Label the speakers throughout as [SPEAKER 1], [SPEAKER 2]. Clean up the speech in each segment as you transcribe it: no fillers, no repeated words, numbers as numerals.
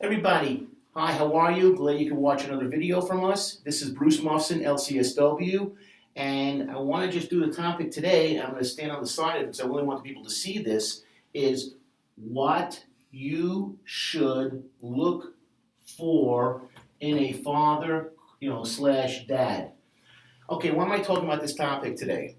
[SPEAKER 1] Everybody, hi, how are you? Glad you can watch another video from us. This is Bruce Muffson, LCSW, and I want to just do the topic today. I'm going to stand on the side of it because I really want people to see this, is what you should look for in a father, slash dad. Okay, why am I talking about this topic today?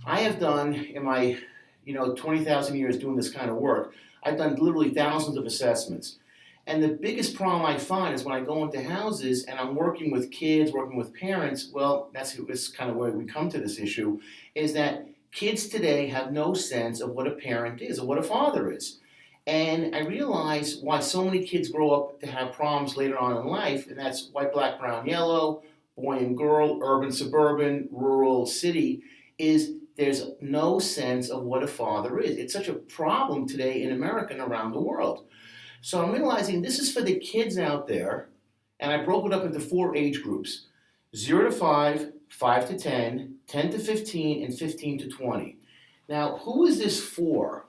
[SPEAKER 1] I have done, in my, 20,000 years doing this kind of work, I've done literally thousands of assessments. And the biggest problem I find is when I go into houses and I'm working with kids, working with parents, well, that's kind of where we come to this issue, is that kids today have no sense of what a parent is or what a father is. And I realize why so many kids grow up to have problems later on in life, and that's white, black, brown, yellow, boy and girl, urban, suburban, rural, city, is there's no sense of what a father is. It's such a problem today in America and around the world. So I'm realizing this is for the kids out there, and I broke it up into 4 age groups: 0 to 5, 5 to 10, 10 to 15, and 15 to 20. Now, who is this for?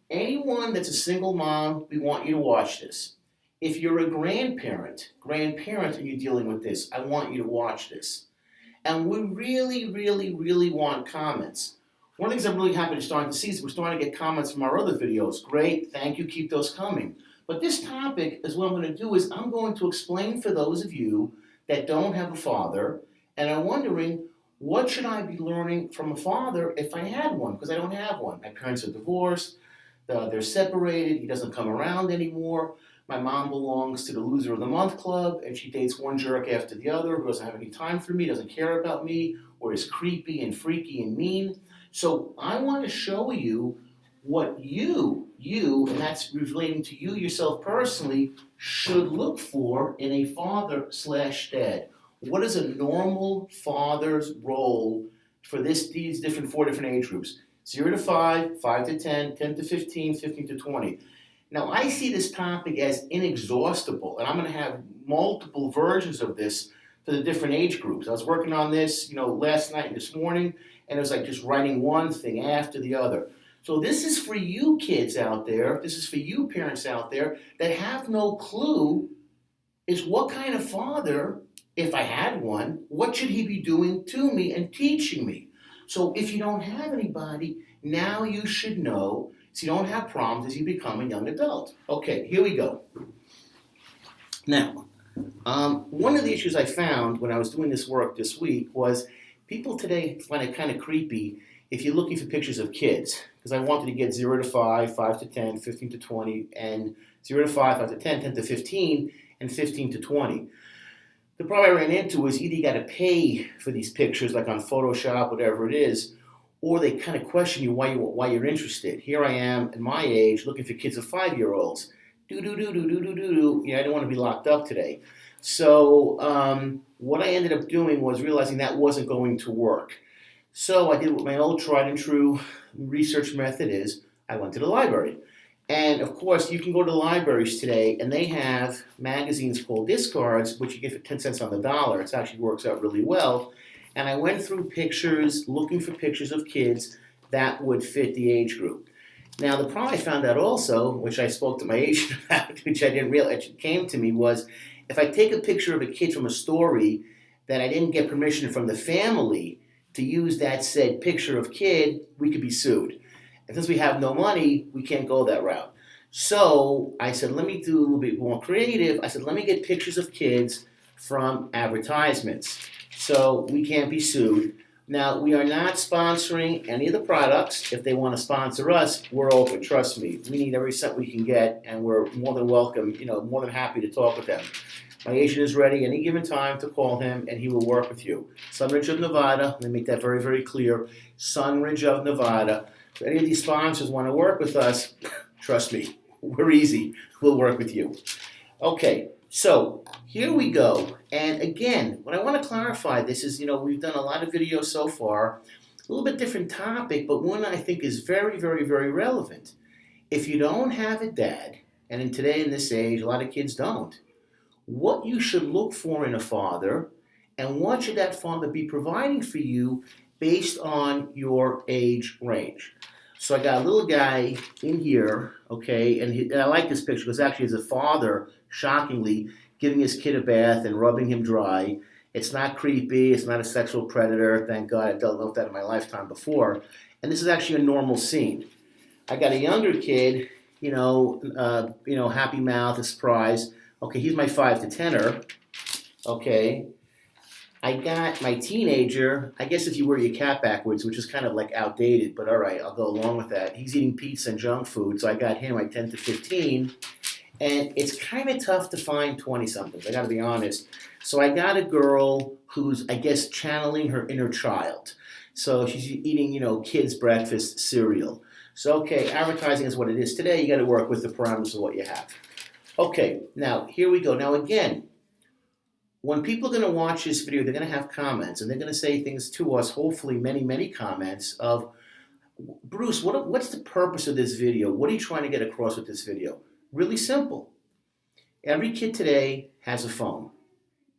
[SPEAKER 1] Anyone that's a single mom, we want you to watch this. If you're a grandparent, and you're dealing with this, I want you to watch this. And we really, really, really want comments. One of the things I'm really happy to start to see is we're starting to get comments from our other videos. Great, thank you, keep those coming. But this topic is what I'm going to do is I'm going to explain for those of you that don't have a father and are wondering, what should I be learning from a father if I had one? Because I don't have one. My parents are divorced, they're separated, he doesn't come around anymore. My mom belongs to the Loser of the Month Club, and she dates one jerk after the other who doesn't have any time for me, doesn't care about me, or is creepy and freaky and mean. So I want to show you what you, and that's relating to you yourself personally, should look for in a father slash dad. What is a normal father's role for these 4 different age groups? 0 to 5, 5 to 10, 10 to 15, 15 to 20. Now, I see this topic as inexhaustible, and I'm going to have multiple versions of this for the different age groups. I was working on this, last night and this morning, and it was like just writing one thing after the other. So this is for you kids out there, this is for you parents out there that have no clue is what kind of father, if I had one, what should he be doing to me and teaching me? So if you don't have anybody, now you should know so you don't have problems as you become a young adult. Okay, here we go. Now, one of the issues I found when I was doing this work this week was people today find it kind of creepy if you're looking for pictures of kids, because I wanted to get 0 to 5, 5 to 10, 15 to 20, and 0 to 5, 5 to 10, 10 to 15, and 15 to 20. The problem I ran into was either you got to pay for these pictures, like on Photoshop, whatever it is, or they kind of question you why you're interested. Here I am at my age looking for kids of 5-year-olds. I don't want to be locked up today. So what I ended up doing was realizing that wasn't going to work. So I did what my old tried and true research method is. I went to the library. And of course, you can go to libraries today, and they have magazines called Discards, which you get for 10 cents on the dollar. It actually works out really well. And I went through pictures, looking for pictures of kids that would fit the age group. Now, the problem I found out also, which I spoke to my agent about, which I didn't realize, it came to me, was if I take a picture of a kid from a story that I didn't get permission from the family to use that said picture of kid, we could be sued. And since we have no money, we can't go that route. So I said, let me do a little bit more creative. I said, let me get pictures of kids from advertisements. So we can't be sued. Now, we are not sponsoring any of the products. If they want to sponsor us, we're open, trust me. We need every cent we can get, and we're more than welcome, more than happy to talk with them. My agent is ready any given time to call him, and he will work with you. Sunridge of Nevada, let me make that very, very clear. Sunridge of Nevada. If any of these sponsors want to work with us, trust me, we're easy. We'll work with you. Okay, so here we go. And again, what I want to clarify this is, we've done a lot of videos so far, a little bit different topic, but one I think is very, very, very relevant. If you don't have a dad, and in this age, a lot of kids don't, what you should look for in a father, and what should that father be providing for you based on your age range. So I got a little guy in here, okay, and I like this picture because actually, as a father, shockingly, giving his kid a bath and rubbing him dry. It's not creepy. It's not a sexual predator. Thank God I dealt with that in my lifetime before. And this is actually a normal scene. I got a younger kid, happy mouth, a surprise. Okay, he's my 5 to 10er. Okay, I got my teenager. I guess if you wear your cap backwards, which is kind of like outdated, but all right, I'll go along with that. He's eating pizza and junk food, so I got him, my 10 to 15. And it's kind of tough to find 20-somethings, I got to be honest. So I got a girl who's, I guess, channeling her inner child. So she's eating, kids' breakfast cereal. So, okay, advertising is what it is today. You got to work with the parameters of what you have. Okay, now here we go. Now again, when people are going to watch this video, they're going to have comments, and they're going to say things to us, hopefully many, many comments of, Bruce, what's the purpose of this video? What are you trying to get across with this video? Really simple. Every kid today has a phone.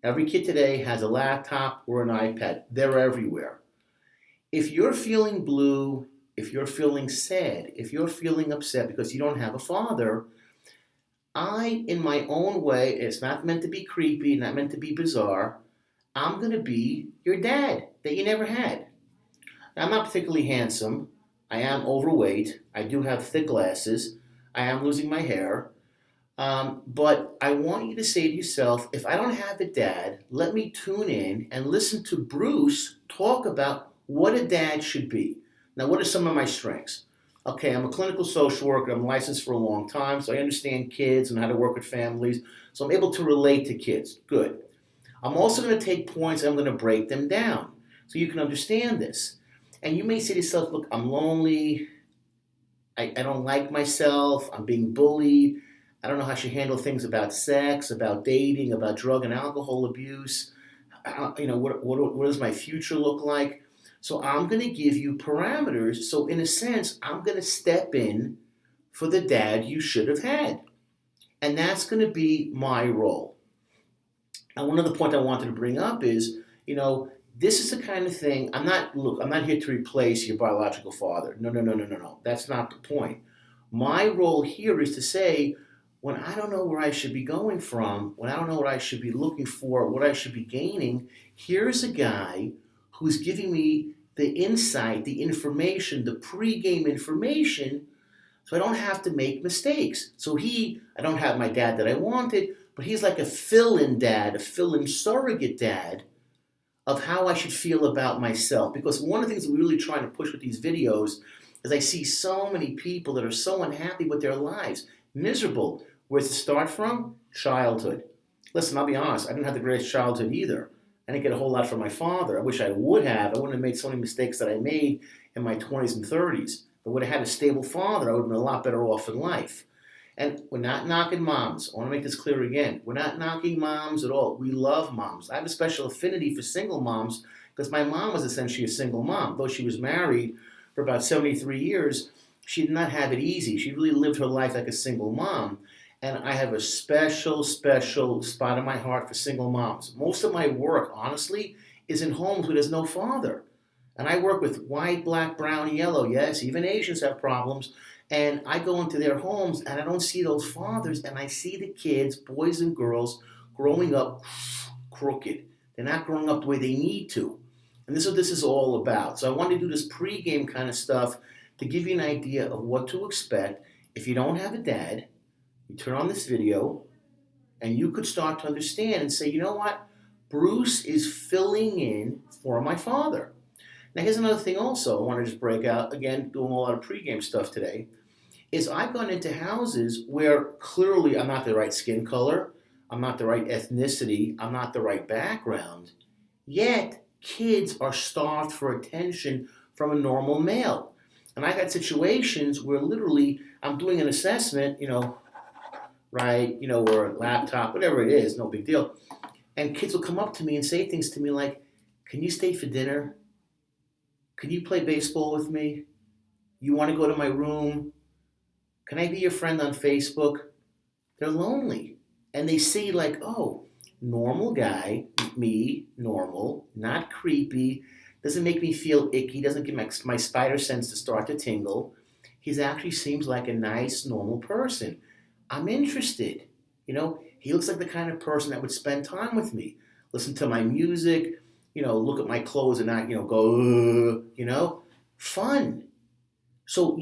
[SPEAKER 1] Every kid today has a laptop or an iPad. They're everywhere. If you're feeling blue, if you're feeling sad, if you're feeling upset because you don't have a father, I, in my own way, it's not meant to be creepy, not meant to be bizarre, I'm going to be your dad that you never had. Now, I'm not particularly handsome. I am overweight. I do have thick glasses. I am losing my hair. But I want you to say to yourself, if I don't have a dad, let me tune in and listen to Bruce talk about what a dad should be. Now, what are some of my strengths? Okay, I'm a clinical social worker. I'm licensed for a long time, so I understand kids and how to work with families. So I'm able to relate to kids. Good. I'm also going to take points and I'm going to break them down so you can understand this. And you may say to yourself, look, I'm lonely. I don't like myself. I'm being bullied. I don't know how I should handle things about sex, about dating, about drug and alcohol abuse. What does my future look like? So I'm going to give you parameters. So in a sense, I'm going to step in for the dad you should have had. And that's going to be my role. And one of the points I wanted to bring up is, this is the kind of thing, I'm not here to replace your biological father. No. That's not the point. My role here is to say, when I don't know where I should be going from, when I don't know what I should be looking for, what I should be gaining, here's a guy who's giving me the insight, the information, the pre-game information, so I don't have to make mistakes. So I don't have my dad that I wanted, but he's like a fill-in dad, a fill-in surrogate dad of how I should feel about myself. Because one of the things that we're really trying to push with these videos is I see so many people that are so unhappy with their lives, miserable. Where's it start from? Childhood. Listen, I'll be honest, I didn't have the greatest childhood either. I didn't get a whole lot from my father. I wish I would have. I wouldn't have made so many mistakes that I made in my 20s and 30s. I would have had a stable father. I would have been a lot better off in life. And we're not knocking moms. I want to make this clear again. We're not knocking moms at all. We love moms. I have a special affinity for single moms because my mom was essentially a single mom. Though she was married for about 73 years, she did not have it easy. She really lived her life like a single mom. And I have a special spot in my heart for single moms. Most of my work, honestly, is in homes where there's no father. And I work with white, black, brown, yellow. Yes, even Asians have problems. And I go into their homes and I don't see those fathers. And I see the kids, boys and girls, growing up crooked. They're not growing up the way they need to. And this is what this is all about. So I want to do this pre-game kind of stuff to give you an idea of what to expect. If you don't have a dad, you turn on this video and you could start to understand and say, you know what? Bruce is filling in for my father. Now, here's another thing also I want to just break out, again, doing a lot of pregame stuff today, is I've gone into houses where clearly I'm not the right skin color, I'm not the right ethnicity, I'm not the right background, yet kids are starved for attention from a normal male. And I got situations where literally I'm doing an assessment, or a laptop, whatever it is, no big deal. And kids will come up to me and say things to me like, can you stay for dinner? Can you play baseball with me? You want to go to my room? Can I be your friend on Facebook? They're lonely. And they see like, oh, normal guy, me, normal, not creepy, doesn't make me feel icky, doesn't get my spider sense to start to tingle. he actually seems like a nice, normal person. I'm interested. He looks like the kind of person that would spend time with me, listen to my music, look at my clothes and not, go, fun. So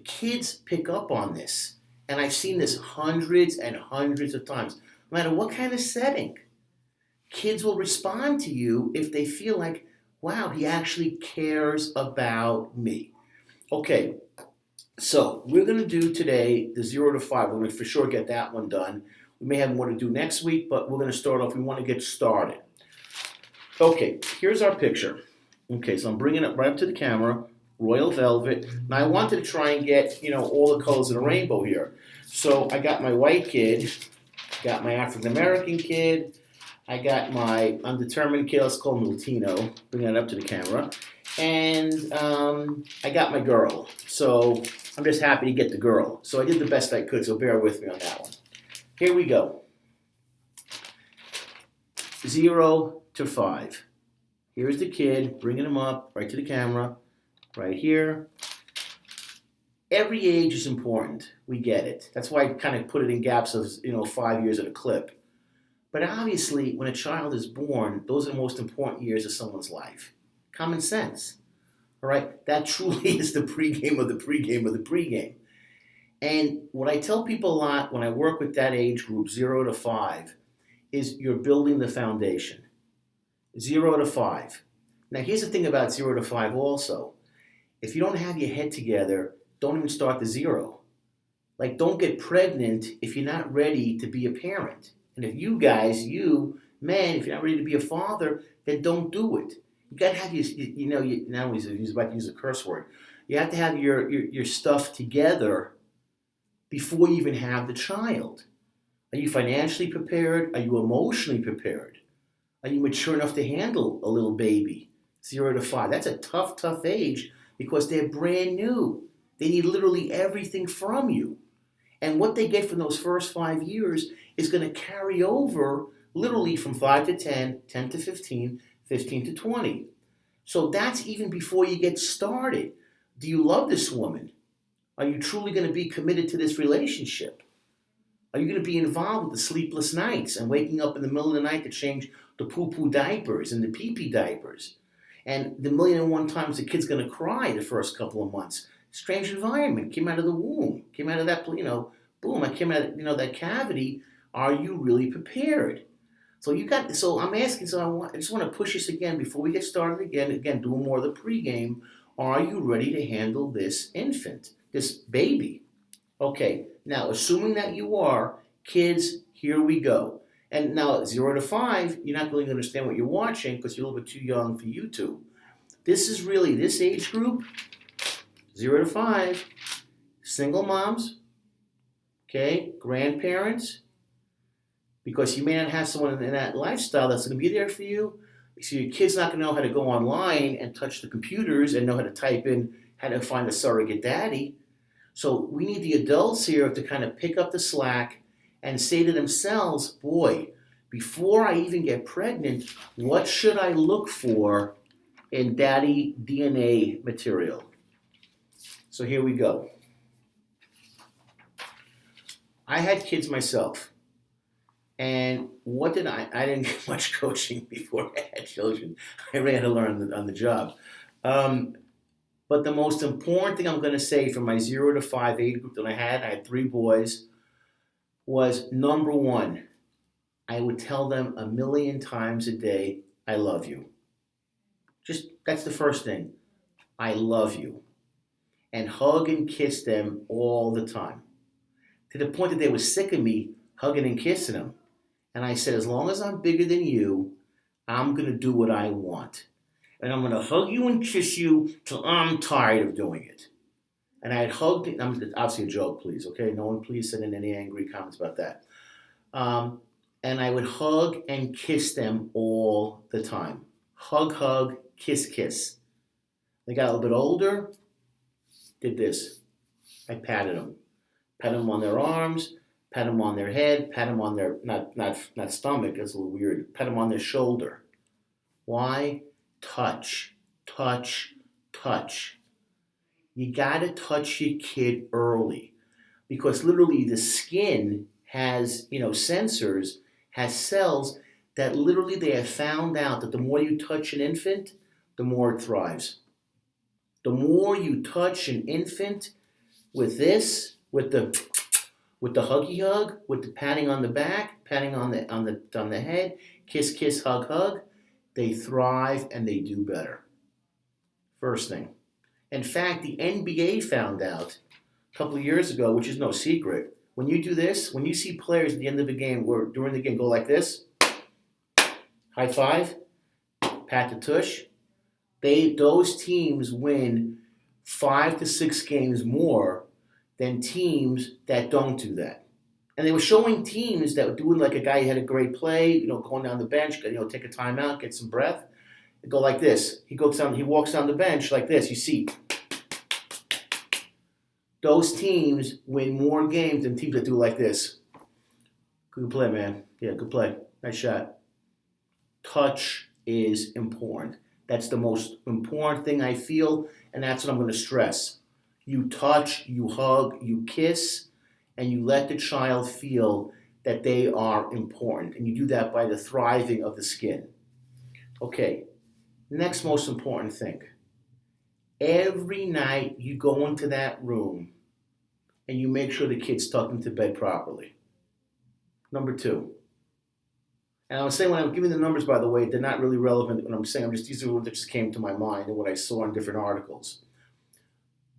[SPEAKER 1] kids pick up on this, and I've seen this hundreds and hundreds of times. No matter what kind of setting, kids will respond to you if they feel like, wow, he actually cares about me. Okay, so we're going to do today the 0 to 5. We're going to for sure get that one done. We may have more to do next week, but we're going to start off. We want to get started. Okay, here's our picture. Okay, so I'm bringing it right up to the camera. Royal velvet. Now I wanted to try and get, all the colors of the rainbow here. So I got my white kid, got my African American kid, I got my undetermined kid, let's call him Latino, bring that up to the camera, and I got my girl. So I'm just happy to get the girl. So I did the best I could, so bear with me on that one. Here we go. 0 to 5. Here's the kid, bringing him up right to the camera. Right here. Every age is important. We get it. That's why I kind of put it in gaps of 5 years at a clip. But obviously, when a child is born, those are the most important years of someone's life. Common sense. All right? That truly is the pregame of the pregame of the pregame. And what I tell people a lot when I work with that age group, 0 to 5, is you're building the foundation. 0 to 5. Now, here's the thing about 0 to 5 also. If you don't have your head together, don't even start the 0. Like, don't get pregnant if you're not ready to be a parent. And if you guys, men, if you're not ready to be a father, then don't do it. You got to have now he's about to use a curse word. You have to have your stuff together before you even have the child. Are you financially prepared? Are you emotionally prepared? Are you mature enough to handle a little baby? 0 to 5. That's a tough, tough age because they're brand new. They need literally everything from you. And what they get from those first 5 years is going to carry over literally from 5 to 10, 10 to 15, 15 to 20. So that's even before you get started. Do you love this woman? Are you truly going to be committed to this relationship? Are you going to be involved with the sleepless nights and waking up in the middle of the night to change the poo-poo diapers and the pee-pee diapers? And the 1,000,001 times the kid's going to cry the first couple of months. Strange environment. Came out of the womb. Came out of that, boom. I came out of, that cavity. Are you really prepared? So I'm asking, I just want to push this again before we get started again, doing more of the pregame. Are you ready to handle this infant, this baby? Okay, now assuming that you are, kids, here we go. And now at 0 to 5, you're not really going to understand what you're watching because you're a little bit too young for YouTube. This is really, this age group, 0 to 5, single moms, okay, grandparents, because you may not have someone in that lifestyle that's going to be there for you. So your kid's not going to know how to go online and touch the computers and know how to type in how to find a surrogate daddy. So we need the adults here to kind of pick up the slack and say to themselves, boy, before I even get pregnant, what should I look for in daddy DNA material? So here we go. I had kids myself. And what did I didn't get much coaching before I had children. I really had to learn on the job. But the most important thing I'm going to say for my 0 to 5 age group that I had 3 boys, was number 1, I would tell them 1,000,000 times a day, I love you. That's the first thing. I love you. And hug and kiss them all the time. To the point that they were sick of me hugging and kissing them. And I said, as long as I'm bigger than you, I'm going to do what I want. And I'm going to hug you and kiss you till I'm tired of doing it. And I had hugged, obviously a joke, please, okay? No one please send in any angry comments about that. And I would hug and kiss them all the time. Hug, hug, kiss, kiss. They got a little bit older, did this. I patted them. Pat them on their arms, pat them on their head, pat them on their, not stomach, that's a little weird, pat them on their shoulder. Why? Touch, touch, touch. You gotta touch your kid early because literally the skin has, sensors, has cells that literally they have found out that the more you touch an infant, the more it thrives. The more you touch an infant with this, with the huggy hug, with the patting on the back, patting on the head, kiss kiss hug hug, they thrive and they do better. First thing. In fact, the NBA found out a couple of years ago, which is no secret, when you do this, when you see players at the end of the game or during the game go like this, high five, pat the tush, those teams win 5 to 6 games more than teams that don't do that. And they were showing teams that were doing like a guy who had a great play, going down the bench, take a timeout, get some breath, go like this. He walks down the bench like this. You see, those teams win more games than teams that do like this. Good play, man. Yeah, good play. Nice shot. Touch is important. That's the most important thing I feel, and that's what I'm going to stress. You touch, you hug, you kiss, and you let the child feel that they are important. And you do that by the thriving of the skin. Okay, next most important thing. Every night you go into that room and you make sure the kid's tucked into bed properly. Number 2. And I'm saying when I'm giving the numbers, by the way, they're not really relevant. When I'm saying, these are what that just came to my mind and what I saw in different articles.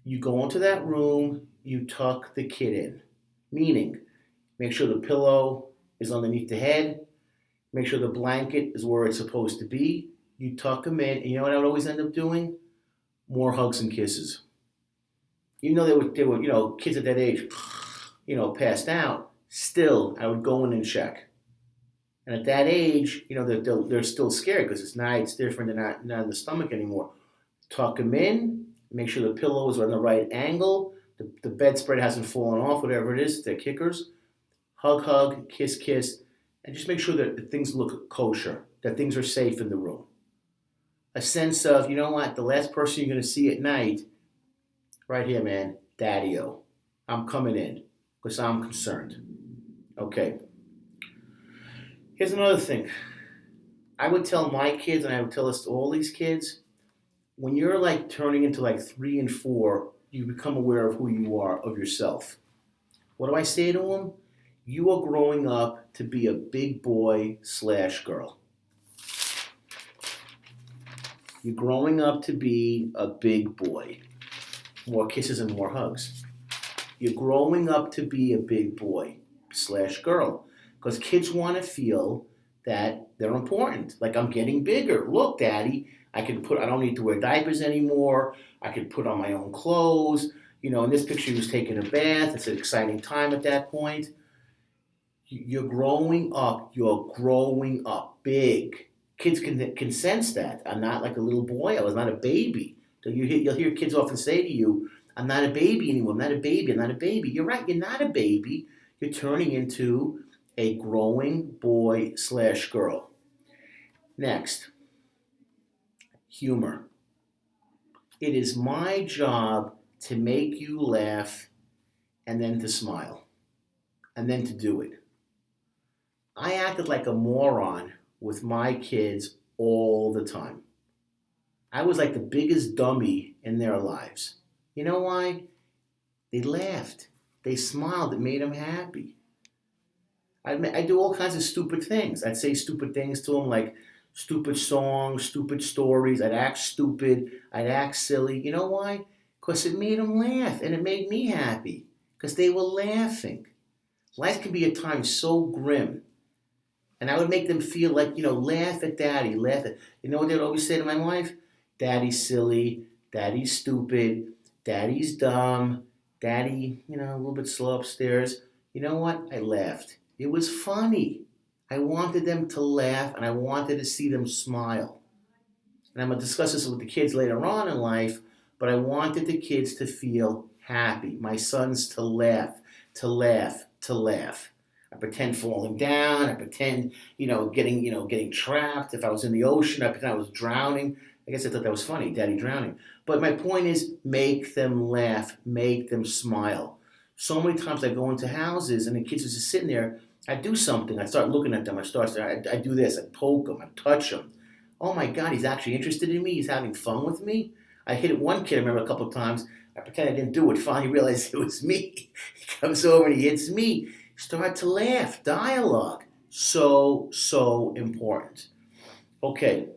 [SPEAKER 1] You go into that room, you tuck the kid in. Meaning, make sure the pillow is underneath the head. Make sure the blanket is where it's supposed to be. You tuck them in, and you know what I would always end up doing? More hugs and kisses. Even though they were kids at that age, passed out, still, I would go in and check. And at that age, they're still scared because it's night, it's different, they're not in the stomach anymore. Tuck them in, make sure the pillows are on the right angle, the bedspread hasn't fallen off, whatever it is, they're kickers. Hug, hug, kiss, kiss, and just make sure that things look kosher, that things are safe in the room. A sense of, the last person you're going to see at night, right here, man, Daddy-o. I'm coming in because I'm concerned. Okay. Here's another thing. I would tell my kids, and I would tell this to all these kids, when you're like turning into like 3 and 4, you become aware of who you are, of yourself. What do I say to them? You are growing up to be a big boy/girl. You're growing up to be a big boy. More kisses and more hugs. You're growing up to be a big boy/girl. Because kids want to feel that they're important. Like, I'm getting bigger. Look, Daddy, I don't need to wear diapers anymore. I can put on my own clothes. In this picture, he was taking a bath. It's an exciting time at that point. You're growing up. You're growing up big. Kids can sense that. I'm not like a little boy. I was not a baby. So you'll hear kids often say to you, I'm not a baby anymore. I'm not a baby. I'm not a baby. You're right. You're not a baby. You're turning into a growing boy/girl. Next, humor. It is my job to make you laugh and then to smile and then to do it. I acted like a moron with my kids all the time. I was like the biggest dummy in their lives. You know why? They laughed. They smiled. It made them happy. I do all kinds of stupid things. I'd say stupid things to them, like stupid songs, stupid stories. I'd act stupid. I'd act silly. You know why? Because it made them laugh, and it made me happy because they were laughing. Life can be at times so grim. And I would make them feel like, laugh at Daddy, laugh at... You know what they'd always say to my wife? Daddy's silly, Daddy's stupid, Daddy's dumb, Daddy, a little bit slow upstairs. You know what? I laughed. It was funny. I wanted them to laugh, and I wanted to see them smile. And I'm going to discuss this with the kids later on in life, but I wanted the kids to feel happy. My sons to laugh, to laugh, to laugh. I pretend falling down. I pretend, getting trapped. If I was in the ocean, I pretend I was drowning. I guess I thought that was funny, Daddy drowning. But my point is, make them laugh, make them smile. So many times I go into houses and the kids are just sitting there. I do something. I start looking at them. I do this. I poke them. I touch them. Oh my God, he's actually interested in me. He's having fun with me. I hit one kid, I remember a couple of times. I pretend I didn't do it. Finally realized it was me. He comes over and he hits me. Start to laugh. Dialogue. So important. Okay,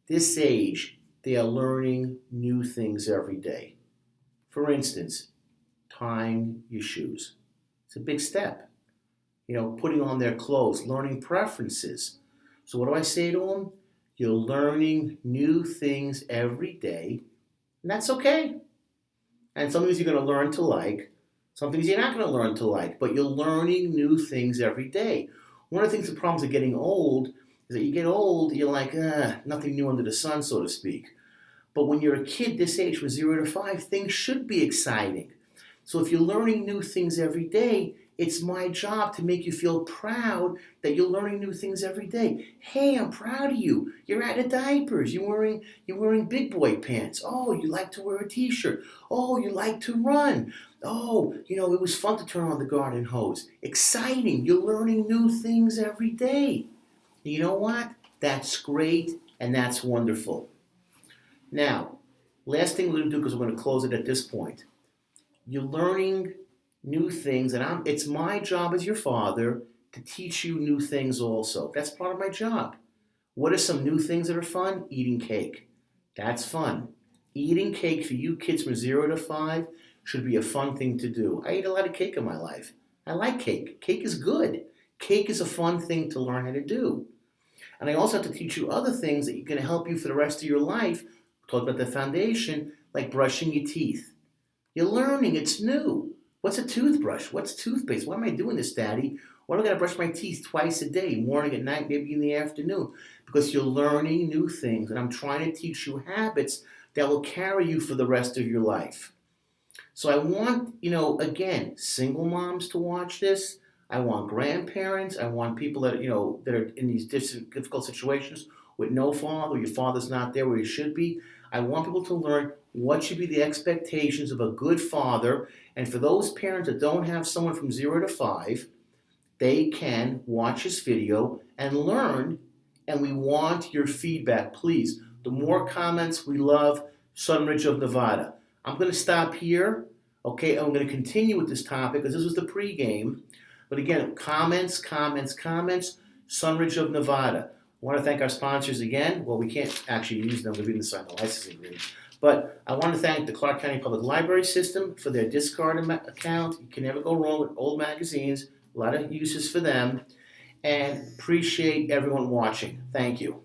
[SPEAKER 1] this age, they are learning new things every day. For instance, tying your shoes. It's a big step. Putting on their clothes, learning preferences. So what do I say to them? You're learning new things every day, and that's okay. And some things you're going to learn to like, some things you're not going to learn to like, but you're learning new things every day. One of the things, the problems of getting old is that you get old, you're like, nothing new under the sun, so to speak. But when you're a kid this age, from 0 to 5, things should be exciting. So if you're learning new things every day, it's my job to make you feel proud that you're learning new things every day. Hey, I'm proud of you. You're out of diapers. You're wearing big boy pants. Oh, you like to wear a t-shirt. Oh, you like to run. Oh, it was fun to turn on the garden hose. Exciting. You're learning new things every day. You know what? That's great and that's wonderful. Now, last thing we're going to do, because we're going to close it at this point. You're learning new things, and it's my job as your father to teach you new things also. That's part of my job. What are some new things that are fun? Eating cake. That's fun. Eating cake for you kids from 0 to 5 should be a fun thing to do. I eat a lot of cake in my life. I like cake. Cake is good. Cake is a fun thing to learn how to do. And I also have to teach you other things that are going to help you for the rest of your life. Talk about the foundation, like brushing your teeth. You're learning, it's new. What's a toothbrush? What's toothpaste? Why am I doing this, Daddy? Why do I gotta brush my teeth twice a day, morning, at night, maybe in the afternoon? Because you're learning new things, and I'm trying to teach you habits that will carry you for the rest of your life. So I want, again, single moms to watch this. I want grandparents. I want people that are in these difficult situations with no father, or your father's not there where he should be. I want people to learn what should be the expectations of a good father. And for those parents that don't have someone from 0 to 5, they can watch this video and learn. And we want your feedback, please. The more comments we love, Sunridge of Nevada. I'm going to stop here. Okay, I'm going to continue with this topic because this was the pregame. But again, comments, Sunridge of Nevada. I want to thank our sponsors again. Well, we can't actually use them. We didn't sign the licensing agreement. But I want to thank the Clark County Public Library System for their discard account. You can never go wrong with old magazines. A lot of uses for them. And appreciate everyone watching. Thank you.